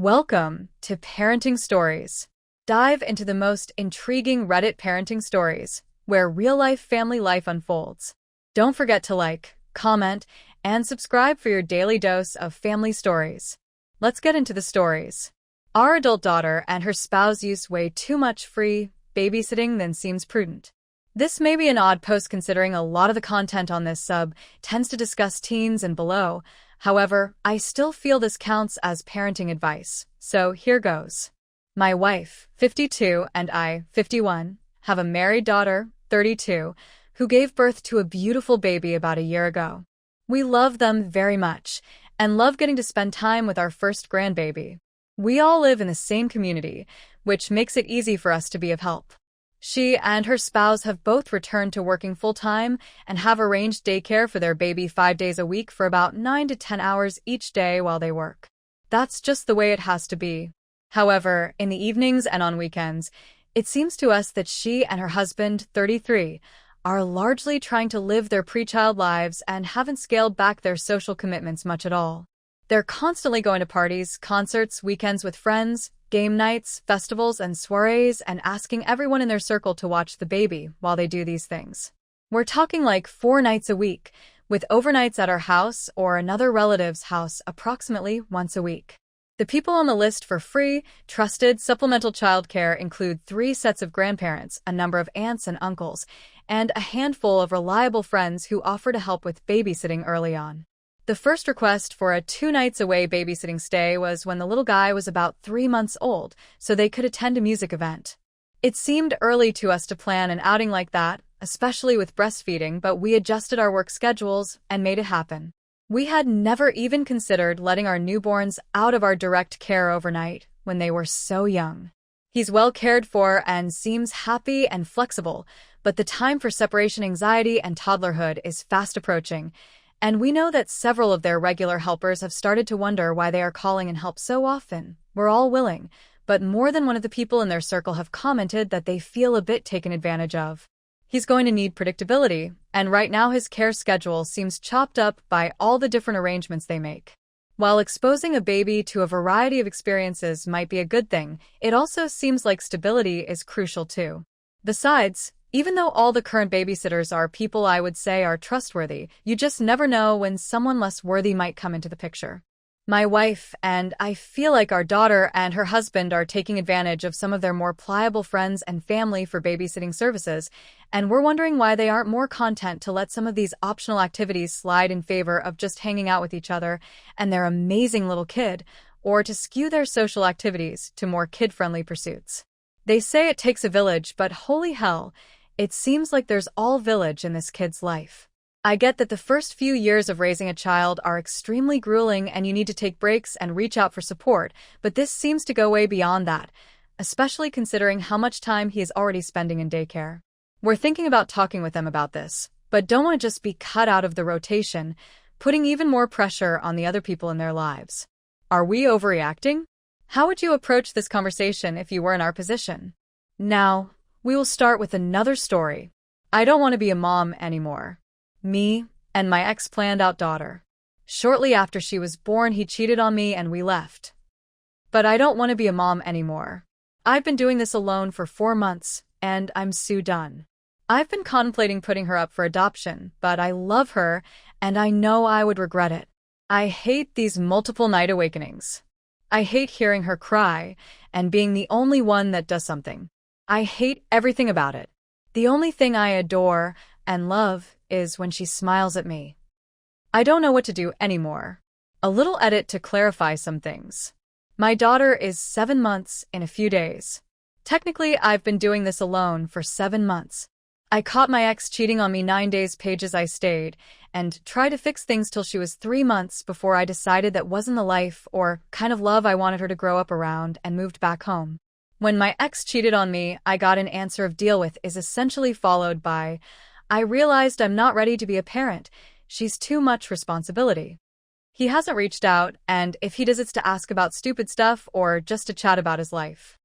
Welcome to Parenting Stories. Dive into the most intriguing Reddit parenting stories, where real-life family life unfolds. Don't forget to like, comment, and subscribe for your daily dose of family stories. Let's get into the stories. Our adult daughter and her spouse use way too much free babysitting than seems prudent. This may be an odd post considering a lot of the content on this sub tends to discuss teens and below. However, I still feel this counts as parenting advice, so here goes. My wife, 52, and I, 51, have a married daughter, 32, who gave birth to a beautiful baby about a year ago. We love them very much, and love getting to spend time with our first grandbaby. We all live in the same community, which makes it easy for us to be of help. She and her spouse have both returned to working full-time and have arranged daycare for their baby 5 days a week for about 9 to 10 hours each day while they work. That's just the way it has to be. However, in the evenings and on weekends, it seems to us that she and her husband, 33, are largely trying to live their pre-child lives and haven't scaled back their social commitments much at all. They're constantly going to parties, concerts, weekends with friends, game nights, festivals, and soirees, and asking everyone in their circle to watch the baby while they do these things. We're talking like 4 nights a week, with overnights at our house or another relative's house approximately once a week. The people on the list for free, trusted, supplemental childcare include 3 sets of grandparents, a number of aunts and uncles, and a handful of reliable friends who offer to help with babysitting early on. The first request for a 2 nights away babysitting stay was when the little guy was about 3 months old, so they could attend a music event. It seemed early to us to plan an outing like that, especially with breastfeeding, but we adjusted our work schedules and made it happen. We had never even considered letting our newborns out of our direct care overnight when they were so young. He's well cared for and seems happy and flexible, but the time for separation anxiety and toddlerhood is fast approaching, and we know that several of their regular helpers have started to wonder why they are calling in help so often. We're all willing, but more than one of the people in their circle have commented that they feel a bit taken advantage of. He's going to need predictability, and right now his care schedule seems chopped up by all the different arrangements they make. While exposing a baby to a variety of experiences might be a good thing, it also seems like stability is crucial too. Besides, even though all the current babysitters are people I would say are trustworthy, you just never know when someone less worthy might come into the picture. My wife and I feel like our daughter and her husband are taking advantage of some of their more pliable friends and family for babysitting services, and we're wondering why they aren't more content to let some of these optional activities slide in favor of just hanging out with each other and their amazing little kid, or to skew their social activities to more kid-friendly pursuits. They say it takes a village, but holy hell, it seems like there's all village in this kid's life. I get that the first few years of raising a child are extremely grueling and you need to take breaks and reach out for support, but this seems to go way beyond that, especially considering how much time he is already spending in daycare. We're thinking about talking with them about this, but don't want to just be cut out of the rotation, putting even more pressure on the other people in their lives. Are we overreacting? How would you approach this conversation if you were in our position? Now, we will start with another story. I don't want to be a mom anymore. Me and my ex-planned-out daughter. Shortly after she was born, he cheated on me and we left. But I don't want to be a mom anymore. I've been doing this alone for 4 months, and I'm so done. I've been contemplating putting her up for adoption, but I love her, and I know I would regret it. I hate these multiple night awakenings. I hate hearing her cry and being the only one that does something. I hate everything about it. The only thing I adore and love is when she smiles at me. I don't know what to do anymore. A little edit to clarify some things. My daughter is 7 months in a few days. Technically, I've been doing this alone for 7 months. I caught my ex cheating on me 9 days pages I stayed, and tried to fix things till she was 3 months before I decided that wasn't the life or kind of love I wanted her to grow up around and moved back home. When my ex cheated on me, I got an answer of deal with is essentially followed by, I realized I'm not ready to be a parent. She's too much responsibility. He hasn't reached out, and if he does, it's to ask about stupid stuff or just to chat about his life.